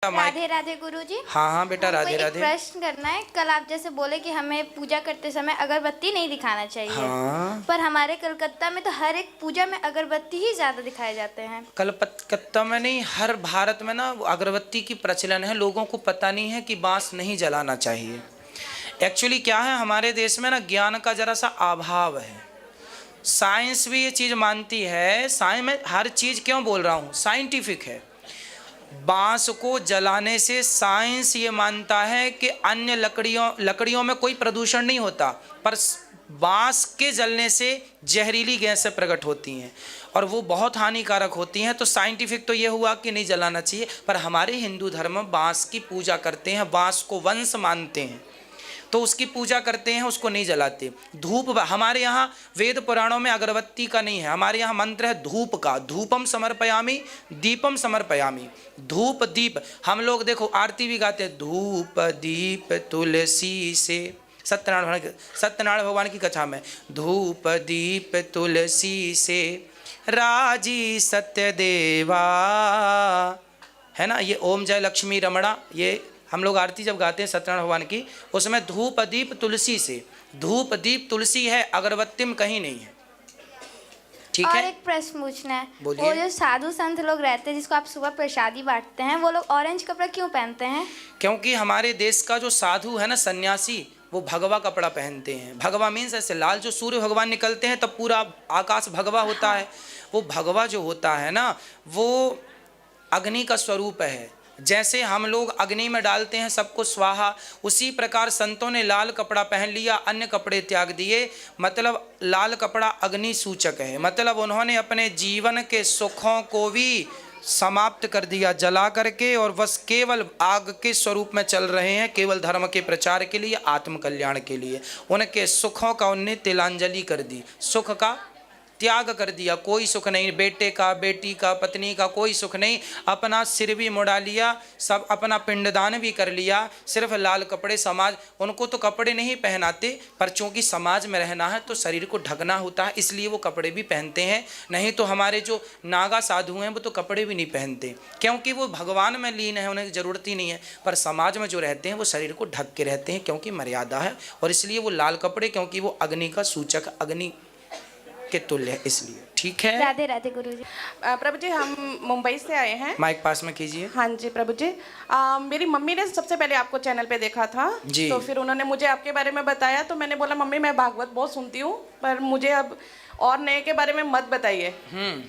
राधे राधे गुरुजी। हाँ हाँ बेटा, राधे एक राधे। प्रश्न करना है। कल आप जैसे बोले कि हमें पूजा करते समय अगरबत्ती नहीं दिखाना चाहिए। हाँ। पर हमारे कलकत्ता में तो हर एक पूजा में अगरबत्ती ही ज्यादा दिखाए जाते हैं। कलकत्ता में नहीं, हर भारत में ना अगरबत्ती की प्रचलन है। लोगों को पता नहीं है कि बांस नहीं जलाना चाहिए। एक्चुअली क्या है, हमारे देश में ना ज्ञान का जरा सा अभाव है। साइंस भी ये चीज़ मानती है। साइंस में हर चीज़ क्यों बोल रहा हूँ, साइंटिफिक है। बांस को जलाने से साइंस ये मानता है कि अन्य लकड़ियों में कोई प्रदूषण नहीं होता, पर बांस के जलने से जहरीली गैसें प्रकट होती हैं और वो बहुत हानिकारक होती हैं। तो साइंटिफिक तो ये हुआ कि नहीं जलाना चाहिए। पर हमारे हिंदू धर्म में बांस की पूजा करते हैं, बांस को वंश मानते हैं, तो उसकी पूजा करते हैं, उसको नहीं जलाते। धूप, हमारे यहाँ वेद पुराणों में अगरबत्ती का नहीं है। हमारे यहाँ मंत्र है धूप का। धूपम समर्पयामि दीपम समर्पयामि। धूप दीप, हम लोग देखो आरती भी गाते हैं, धूप दीप तुलसी से। सत्यनारायण भगवान की कथा में धूप दीप तुलसी से राजी सत्य देवा, है ना। ये ओम जय लक्ष्मी रमणा, ये हम लोग आरती जब गाते हैं सत्यनारायण भगवान की, उसमें धूप दीप तुलसी से। धूप दीप तुलसी है, अगरबत्ती में कहीं नहीं है। ठीक है। और एक प्रश्न पूछना है। वो बोलिए। जो साधु संत लोग रहते हैं जिसको आप सुबह प्रसादी बांटते हैं, वो लोग ऑरेंज कपड़ा क्यों पहनते हैं? क्योंकि हमारे देश का जो साधु है ना, सन्यासी, वो भगवा कपड़ा पहनते हैं। भगवा मीन्स ऐसे लाल, जो सूर्य भगवान निकलते हैं तब पूरा आकाश भगवा होता है। वो भगवा जो होता है ना, वो अग्नि का स्वरूप है। जैसे हम लोग अग्नि में डालते हैं सबको स्वाहा, उसी प्रकार संतों ने लाल कपड़ा पहन लिया, अन्य कपड़े त्याग दिए। मतलब लाल कपड़ा अग्नि सूचक है। मतलब उन्होंने अपने जीवन के सुखों को भी समाप्त कर दिया जला करके, और बस केवल आग के स्वरूप में चल रहे हैं, केवल धर्म के प्रचार के लिए, आत्म कल्याण के लिए। उनके सुखों का उनने तिलांजलि कर दी, सुख का त्याग कर दिया। कोई सुख नहीं, बेटे का, बेटी का, पत्नी का कोई सुख नहीं। अपना सिर भी मुड़ा लिया, सब अपना पिंडदान भी कर लिया, सिर्फ लाल कपड़े। समाज उनको तो कपड़े नहीं पहनाते, पर चूंकि समाज में रहना है तो शरीर को ढकना होता है, इसलिए वो कपड़े भी पहनते हैं। नहीं तो हमारे जो नागा साधु हैं वो तो कपड़े भी नहीं पहनते, क्योंकि वो भगवान में लीन है, उन्हें ज़रूरत ही नहीं है। पर समाज में जो रहते हैं वो शरीर को ढक के रहते हैं, क्योंकि मर्यादा है, और इसलिए वो लाल कपड़े, क्योंकि वो अग्नि का सूचक, अग्नि के तुल्य है, इसलिए। ठीक है। राधे राधे गुरुजी। प्रभु जी, हम मुंबई से आए हैं। माइक पास में कीजिए। हाँ जी प्रभु जी। मेरी मम्मी ने सबसे पहले आपको चैनल पे देखा था जी। तो फिर उन्होंने मुझे आपके बारे में बताया, तो मैंने बोला मम्मी मैं भागवत बहुत सुनती हूँ, पर मुझे अब और नए के बारे में मत बताइए।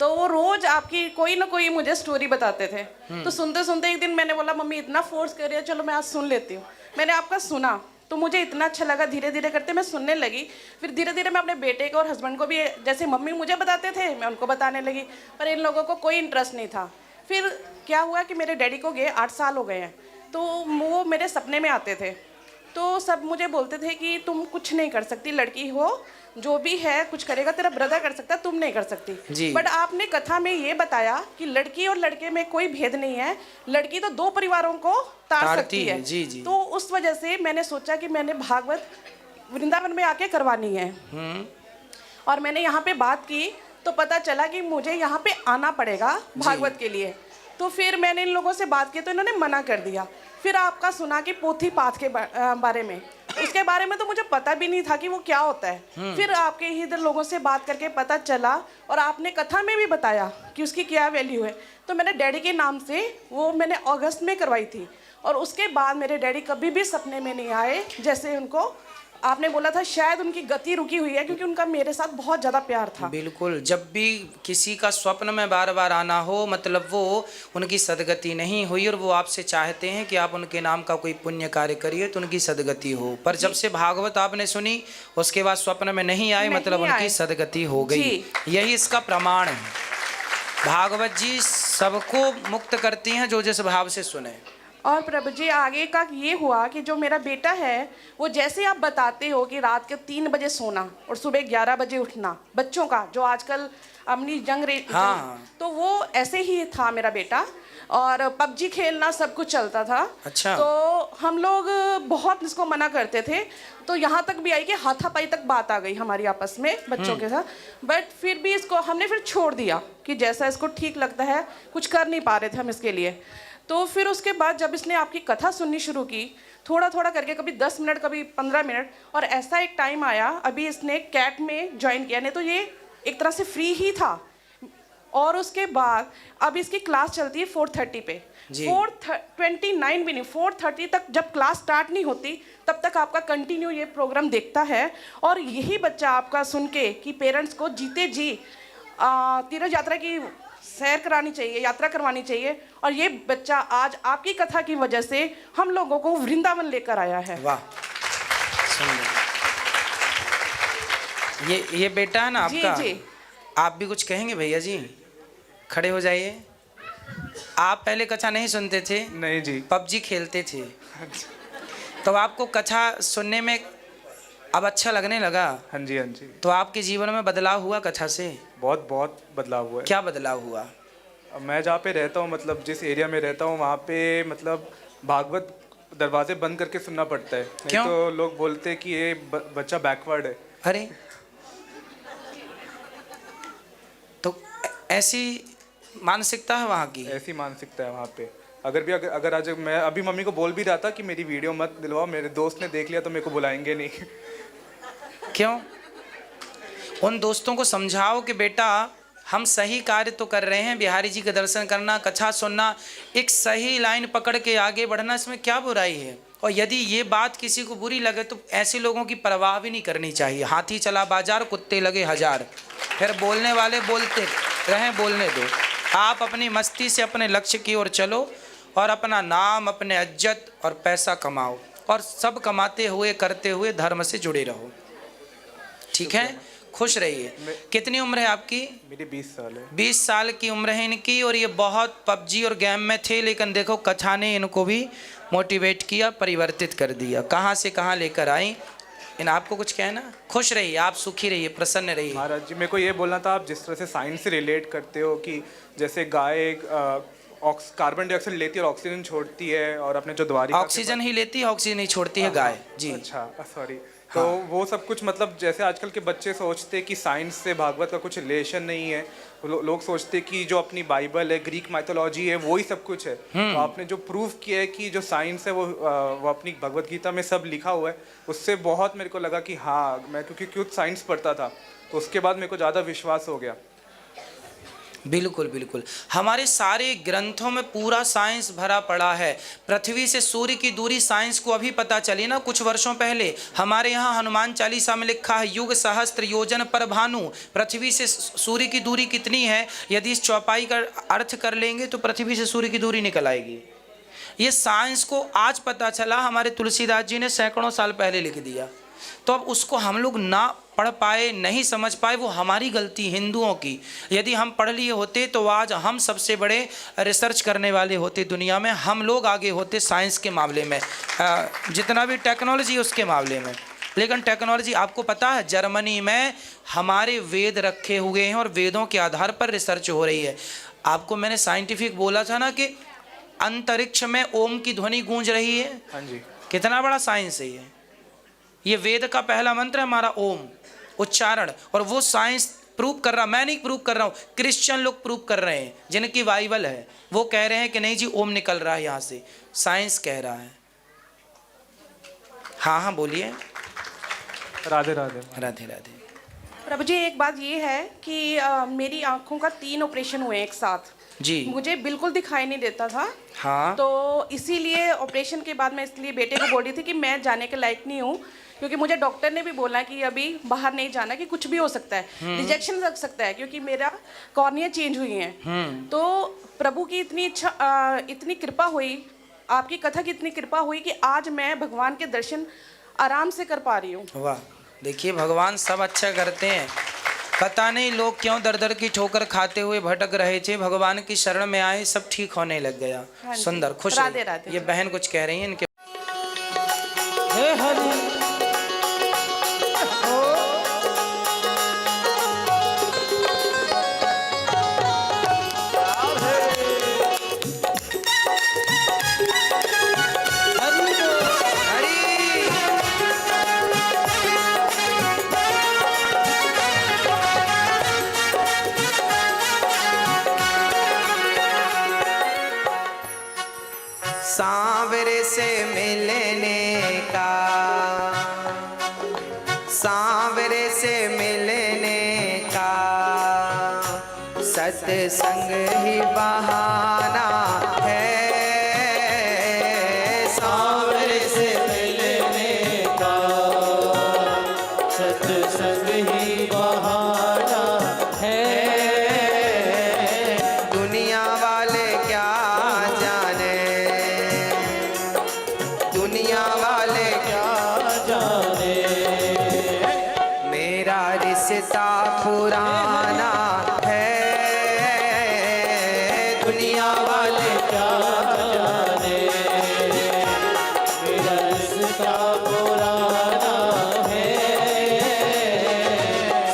तो वो रोज आपकी कोई ना कोई मुझे स्टोरी बताते थे। तो सुनते सुनते एक दिन मैंने बोला मम्मी इतना फोर्स कर रही है, चलो मैं आज सुन लेती हूँ। मैंने आपका सुना तो मुझे इतना अच्छा लगा, धीरे धीरे करते मैं सुनने लगी। फिर धीरे धीरे मैं अपने बेटे को और हस्बैंड को भी, जैसे मम्मी मुझे बताते थे मैं उनको बताने लगी, पर इन लोगों को कोई इंटरेस्ट नहीं था। फिर क्या हुआ कि मेरे डैडी को गए 8 साल हो गए हैं, तो वो मेरे सपने में आते थे। तो सब मुझे बोलते थे कि तुम कुछ नहीं कर सकती, लड़की हो, जो भी है कुछ करेगा तेरा ब्रदर कर सकता, तुम नहीं कर सकती। बट आपने कथा में ये बताया कि लड़की और लड़के में कोई भेद नहीं है, लड़की तो 2 परिवारों को तार सकती है। जी जी। तो उस वजह से मैंने सोचा कि मैंने भागवत वृंदावन में आके करवानी है। और मैंने यहाँ पे बात की तो पता चला कि मुझे यहाँ पे आना पड़ेगा भागवत के लिए। तो फिर मैंने इन लोगों से बात की तो इन्होंने मना कर दिया। फिर आपका सुना कि पोथी पाठ के बारे में, उसके बारे में तो मुझे पता भी नहीं था कि वो क्या होता है। फिर आपके ही इधर लोगों से बात करके पता चला, और आपने कथा में भी बताया कि उसकी क्या वैल्यू है। तो मैंने डैडी के नाम से वो मैंने अगस्त में करवाई थी, और उसके बाद मेरे डैडी कभी भी सपने में नहीं आए। जैसे उनको आपने बोला था शायद उनकी गति रुकी हुई है, क्योंकि उनका मेरे साथ बहुत ज़्यादा प्यार था। बिल्कुल, जब भी किसी का स्वप्न में बार बार आना हो, मतलब वो उनकी सदगति नहीं हुई, और वो आपसे चाहते हैं कि आप उनके नाम का कोई पुण्य कार्य करिए तो उनकी सदगति हो। पर जब से भागवत आपने सुनी उसके बाद स्वप्न में नहीं आए, मतलब उनकी सदगति हो गई। यही इसका प्रमाण है। भागवत जी सबको मुक्त करती हैं जो जिस भाव से सुने। और प्रभु जी आगे का ये हुआ कि जो मेरा बेटा है, वो जैसे आप बताते हो कि रात के 3 बजे सोना और सुबह 11 बजे उठना, बच्चों का जो आजकल अपनी हाँ। तो वो ऐसे ही था मेरा बेटा, और पबजी खेलना सब कुछ चलता था। अच्छा। तो हम लोग बहुत इसको मना करते थे, तो यहाँ तक भी आई कि हाथापाई तक बात आ गई हमारी आपस में बच्चों के साथ। बट फिर भी इसको हमने फिर छोड़ दिया कि जैसा इसको ठीक लगता है, कुछ कर नहीं पा रहे थे हम इसके लिए। तो फिर उसके बाद जब इसने आपकी कथा सुननी शुरू की, थोड़ा थोड़ा करके, कभी 10 मिनट, कभी 15 मिनट, और ऐसा एक टाइम आया, अभी इसने कैट में ज्वाइन किया, नहीं तो ये एक तरह से फ्री ही था। और उसके बाद अब इसकी क्लास चलती है 4:30 पे, 4:29 भी नहीं, 4:30 तक जब क्लास स्टार्ट नहीं होती तब तक आपका कंटिन्यू ये प्रोग्राम देखता है। और यही बच्चा आपका सुन के कि पेरेंट्स को जीते जी तीर्थ यात्रा की सैर करानी चाहिए, यात्रा करवानी चाहिए, और ये बच्चा आज आपकी कथा की वजह से हम लोगों को वृंदावन लेकर आया है। वाह, सुंदर। ये बेटा है ना आपका? जी जी। आप भी कुछ कहेंगे भैया जी? खड़े हो जाइए। आप पहले कथा नहीं सुनते थे? नहीं जी। पबजी खेलते थे, तो आपको कथा सुनने में अब अच्छा लगने लगा? हाँ जी, हाँ जी। तो आपके जीवन में बदलाव हुआ कथा से? बहुत बहुत बदलाव हुआ है। क्या बदलाव हुआ? अब मैं जहाँ पे रहता हूँ, मतलब जिस एरिया में रहता हूँ, वहाँ पे मतलब भागवत दरवाजे बंद करके सुनना पड़ता है। नहीं क्यों? तो लोग बोलते हैं कि ये बच्चा बैकवर्ड है। अरे, तो ऐसी मानसिकता है वहाँ की? ऐसी मानसिकता है वहाँ पे। अगर आज मैं अभी मम्मी को बोल भी रहा था कि मेरी वीडियो मत दिलवाओ, मेरे दोस्त ने देख लिया तो मेरे को बुलाएंगे नहीं। क्यों? उन दोस्तों को समझाओ कि बेटा हम सही कार्य तो कर रहे हैं, बिहारी जी का दर्शन करना, कथा सुनना, एक सही लाइन पकड़ के आगे बढ़ना, इसमें क्या बुराई है? और यदि ये बात किसी को बुरी लगे तो ऐसे लोगों की परवाह भी नहीं करनी चाहिए। हाथी चला बाजार, कुत्ते लगे हजार, फिर बोलने वाले बोलते रहें, बोलने दो। आप अपनी मस्ती से अपने लक्ष्य की ओर चलो और अपना नाम, अपने इज्जत और पैसा कमाओ, और सब कमाते हुए करते हुए धर्म से जुड़े रहो। ठीक है? खुश रहिए। कितनी उम्र है आपकी? मेरी 20 साल है। 20 साल की उम्र है इनकी, और ये बहुत पबजी और गेम में थे, लेकिन देखो कथा ने इनको भी मोटिवेट किया, परिवर्तित कर दिया, कहाँ से कहाँ लेकर आई। इन आपको कुछ कहना? खुश रहिए, आप सुखी रहिए, प्रसन्न रहिए। महाराज जी, मेरे को ये बोलना था, आप जिस तरह से साइंस से रिलेट करते हो कि जैसे गाय कार्बन डाइऑक्साइड लेती है और ऑक्सीजन छोड़ती है, और अपने जो द्वारिका ऑक्सीजन ही लेती है, ऑक्सीजन ही छोड़ती है गाय जी। अच्छा, सॉरी। तो वो सब कुछ, मतलब जैसे आजकल के बच्चे सोचते हैं कि साइंस से भागवत का कुछ रिलेशन नहीं है। लोग सोचते हैं कि जो अपनी बाइबल है, ग्रीक माइथोलॉजी है, वो ही सब कुछ है। तो आपने जो प्रूफ किया है कि जो साइंस है वो अपनी भगवत गीता में सब लिखा हुआ है, उससे बहुत मेरे को लगा कि हाँ, मैं क्योंकि साइंस पढ़ता था, तो उसके बाद मेरे को ज़्यादा विश्वास हो गया। बिल्कुल बिल्कुल, हमारे सारे ग्रंथों में पूरा साइंस भरा पड़ा है। पृथ्वी से सूर्य की दूरी साइंस को अभी पता चली ना, कुछ वर्षों पहले। हमारे यहाँ हनुमान चालीसा में लिखा है, युग सहस्त्र योजन पर भानु। पृथ्वी से सूर्य की दूरी कितनी है, यदि इस चौपाई का अर्थ कर लेंगे तो पृथ्वी से सूर्य की दूरी निकल आएगी। ये साइंस को आज पता चला, हमारे तुलसीदास जी ने सैकड़ों साल पहले लिख दिया। तो अब उसको हम लोग ना पढ़ पाए, नहीं समझ पाए, वो हमारी गलती, हिंदुओं की। यदि हम पढ़ लिए होते तो आज हम सबसे बड़े रिसर्च करने वाले होते दुनिया में, हम लोग आगे होते साइंस के मामले में, जितना भी टेक्नोलॉजी उसके मामले में। लेकिन टेक्नोलॉजी, आपको पता है जर्मनी में हमारे वेद रखे हुए हैं और वेदों के आधार पर रिसर्च हो रही है। आपको मैंने साइंटिफिक बोला था ना कि अंतरिक्ष में ओम की ध्वनि गूंज रही है। हाँ जी। कितना बड़ा साइंस है ये वेद का पहला मंत्र है हमारा, ओम उच्चारण। और वो साइंस प्रूव कर रहा, मैं नहीं प्रूव कर रहा हूँ, क्रिश्चियन लोग प्रूव कर रहे हैं जिनकी बाइबल है। वो कह रहे हैं कि नहीं जी, ओम निकल रहा है यहाँ से, साइंस कह रहा है। हाँ हाँ बोलिए। राधे राधे। राधे राधे। प्रभु जी, एक बात ये है कि मेरी आंखों का 3 ऑपरेशन हुए एक साथ जी। मुझे बिल्कुल दिखाई नहीं देता था। हाँ। तो इसीलिए ऑपरेशन के बाद मैं इसलिए बेटे को बोल रही थी कि मैं जाने के लायक नहीं हूँ, क्योंकि मुझे डॉक्टर ने भी बोला कि अभी बाहर नहीं जाना, कि कुछ भी हो सकता है, रिजेक्शन लग सकता है, क्योंकि मेरा कॉर्निया चेंज हुई है। तो प्रभु की इतनी इच्छा, इतनी कृपा हुई, आपकी कथा की इतनी कृपा हुई कि आज मैं भगवान के दर्शन आराम से कर पा रही हूँ। वाह, देखिए भगवान सब अच्छा करते हैं। पता नहीं लोग क्यों दर दर की ठोकर खाते हुए भटक रहे थे, भगवान की शरण में आए, सब ठीक होने लग गया। हाँ, सुंदर, खुश राधे रहिए। राधे। ये बहन कुछ कह रही है इनके। हे हरि सांवरे से मिलने का, सांवरे से मिलने का सत्संग ही बहाना है। सांवरे से मिलने का सत्संग ही बहाना है। दुनिया वाले क्या जाने, दुनिया वाले क्या जाने, मेरा रिश्ता पुराना है। दुनिया वाले क्या जाने, मेरा रिश्ता पुराना है।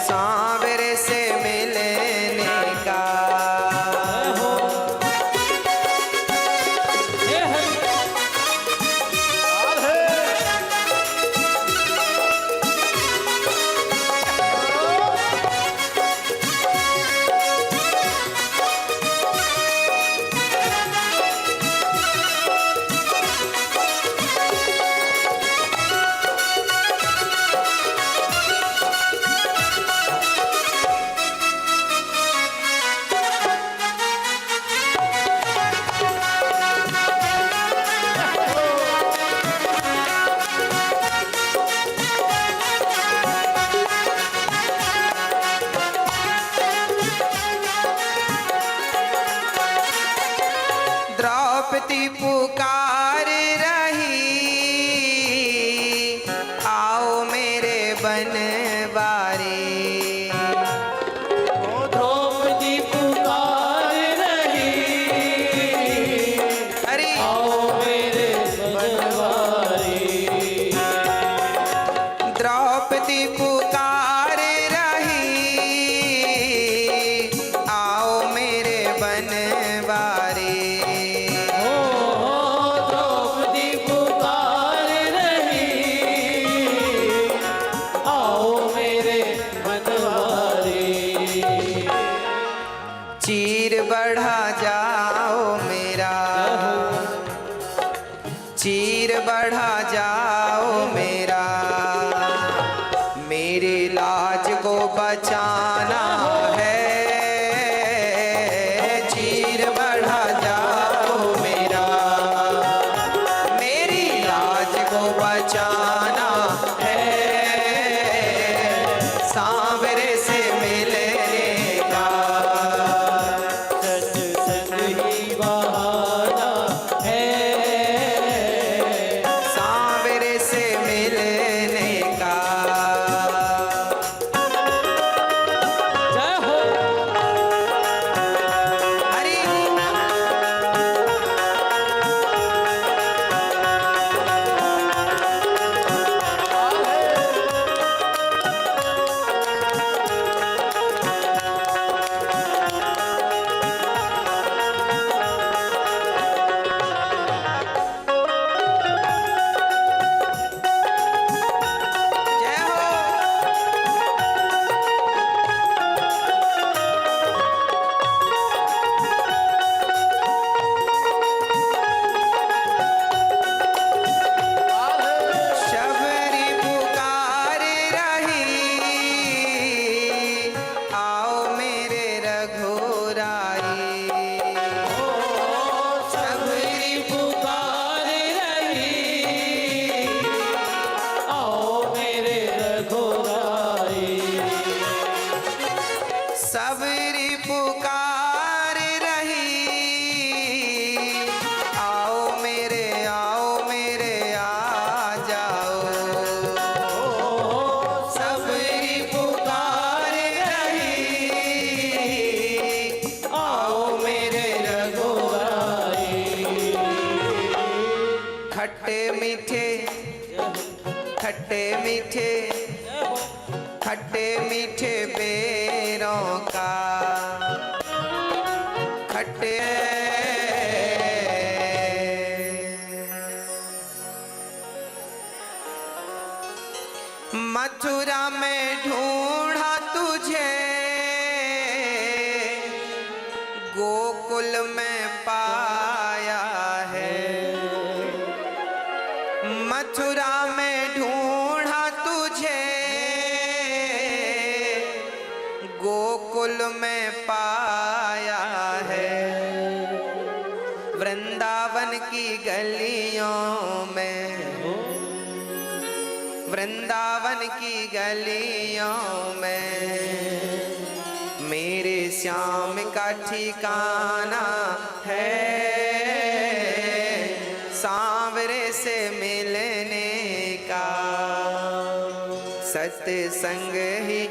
सांवरे से मिलने का, द्रौपदी पुकार रही, आओ मेरे बनवारी। द्रौपदी पुकार रही, अरे आओ मेरे बनवारी। द्रौपदी पुकार रही, आओ मेरे बनवारी। चीर बढ़ा जाओ मेरा, चीर बढ़ा जाओ मेरा, मेरी लाज को बचाना है। चीर बढ़ा जाओ मेरा, मेरी लाज को बचाना है। सांवरे से मिलने का सत्संग ही बहाना है। सांवरे से मिलने का। जय हो। हरि जय हो। शबरी पुकार रही, आओ मेरे रघुराई। शबरी पुकार रही, आओ मेरे रघुराई। सबरी पुकार रही, आओ मेरे आ जाओ। सबरी पुकार रही, आओ मेरे रघुराई। खट्टे मीठे, खट्टे मीठे, खट्टे मीठे बेरों का खट्टे। मथुरा में ढूंढा तुझे, गोकुल में पाया है। मथुरा में ढूंढा तुझे, गोकुल में पाया है। वृंदावन की गलियों में, वृंदावन की गलियों में मेरे श्याम का ठिकाना है। सांवरे से मिलने का सत्संग ही